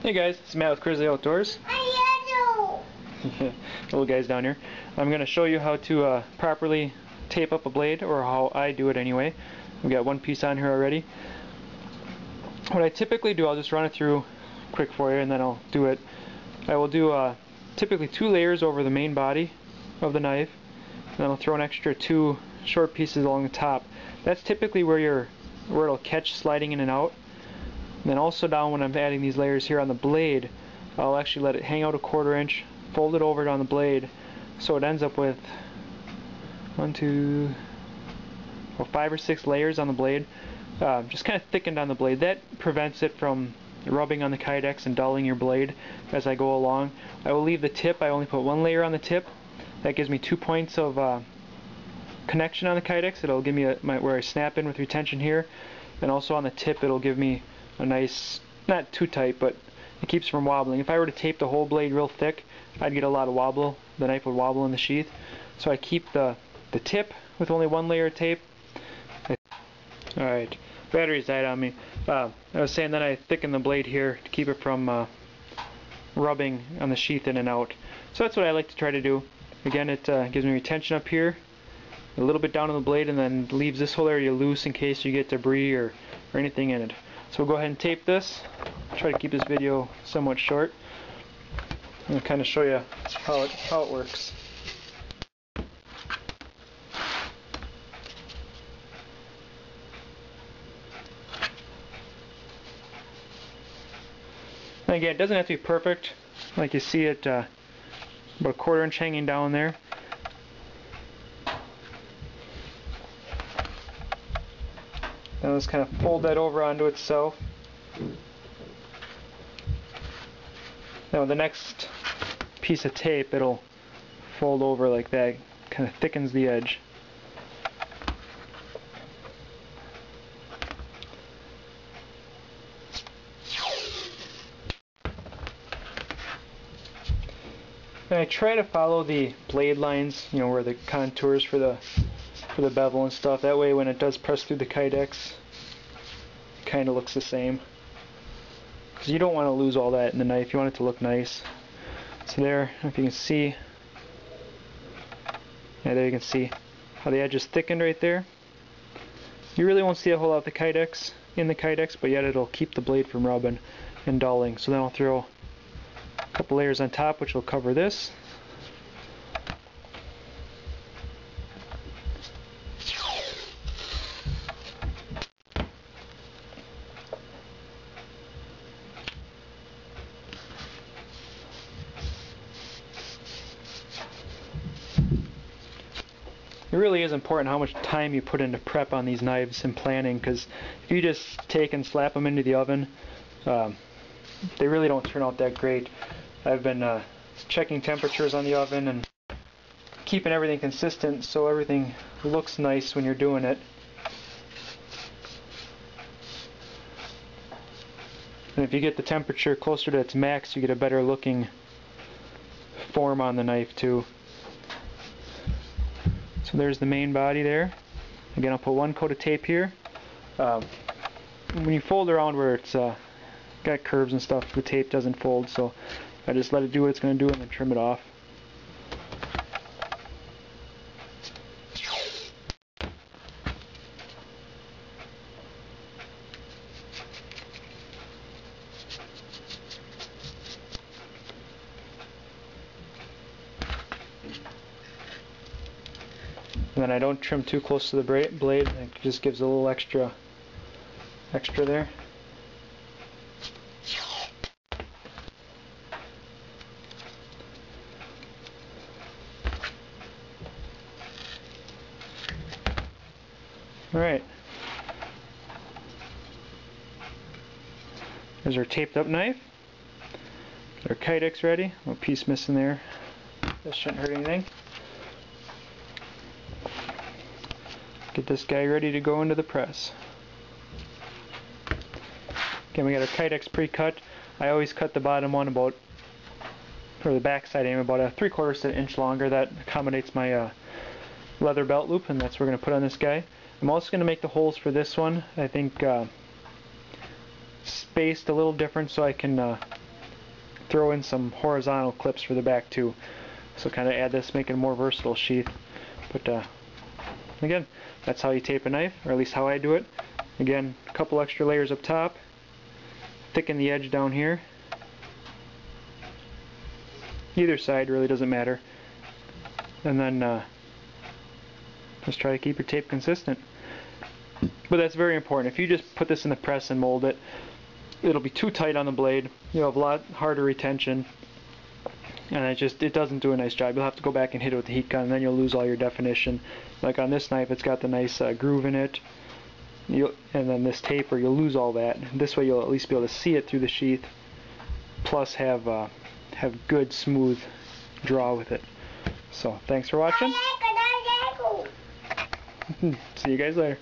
Hey guys, it's Matt with Grizzly-Outdoors. Little guys down here. I'm going to show you how to properly tape up a blade, or how I do it anyway. We've got one piece on here already. What I typically do, I'll just run it through quick for you and then I'll do it. I will do typically 2 layers over the main body of the knife, and then I'll throw an extra 2 short pieces along the top. That's typically where it'll catch sliding in and out. And then also down, when I'm adding these layers here on the blade, I'll actually let it hang out a 1/4 inch, fold it over on the blade, so it ends up with 5 or 6 layers on the blade, just kind of thickened on the blade. That prevents it from rubbing on the Kydex and dulling your blade as I go along. I will leave the tip, I only put 1 layer on the tip. That gives me 2 points of connection on the Kydex. It'll give me where I snap in with retention here, and also on the tip it'll give me a nice, not too tight, but it keeps from wobbling. If I were to tape the whole blade real thick, I'd get a lot of wobble. The knife would wobble in the sheath. So I keep the tip with only 1 layer of tape. Alright, batteries died on me. I was saying that I thicken the blade here to keep it from rubbing on the sheath in and out. So that's what I like to try to do. Again, it gives me retention up here, a little bit down on the blade, and then leaves this whole area loose in case you get debris or anything in it. So we'll go ahead and tape this. Try to keep this video somewhat short and kind of show you how it works. And again, it doesn't have to be perfect. Like you see it, about a 1/4 inch hanging down there. Now let's kind of fold that over onto itself. Now the next piece of tape, it'll fold over like that, kind of thickens the edge. And I try to follow the blade lines, you know, where the contours for the bevel and stuff. That way when it does press through the Kydex, it kind of looks the same. Because you don't want to lose all that in the knife. You want it to look nice. So there, if you can see, yeah, there you can see how the edge is thickened right there. You really won't see a whole lot of the Kydex in the Kydex, but yet it'll keep the blade from rubbing and dulling. So then I'll throw a couple layers on top, which will cover this. It really is important how much time you put into prep on these knives and planning, because if you just take and slap them into the oven, they really don't turn out that great. I've been checking temperatures on the oven and keeping everything consistent so everything looks nice when you're doing it. And if you get the temperature closer to its max, you get a better looking form on the knife too. So there's the main body there. Again, I'll put 1 coat of tape here. When you fold around where it's got curves and stuff, the tape doesn't fold, so I just let it do what it's going to do and then trim it off. And then I don't trim too close to the blade, it just gives a little extra there. Alright. There's our taped up knife. Got our Kydex ready. A little piece missing there. This shouldn't hurt anything. Get this guy ready to go into the press. Again, we got our Kydex pre-cut. I always cut the bottom one about, or the back side aim, about a 3/4 inch longer. That accommodates my leather belt loop, and that's what we're going to put on this guy. I'm also going to make the holes for this one, I think, spaced a little different so I can throw in some horizontal clips for the back too. So kind of add this, make it a more versatile sheath. But again, that's how you tape a knife, or at least how I do it. Again, a couple extra layers up top, thicken the edge down here. Either side really doesn't matter. And then just try to keep your tape consistent. But that's very important. If you just put this in the press and mold it, it'll be too tight on the blade. You'll have a lot harder retention, and it doesn't do a nice job. You'll have to go back and hit it with the heat gun, and then you'll lose all your definition. Like on this knife, it's got the nice groove in it. And then this taper, you'll lose all that. This way, you'll at least be able to see it through the sheath, plus have good smooth draw with it. So thanks for watching. See you guys later.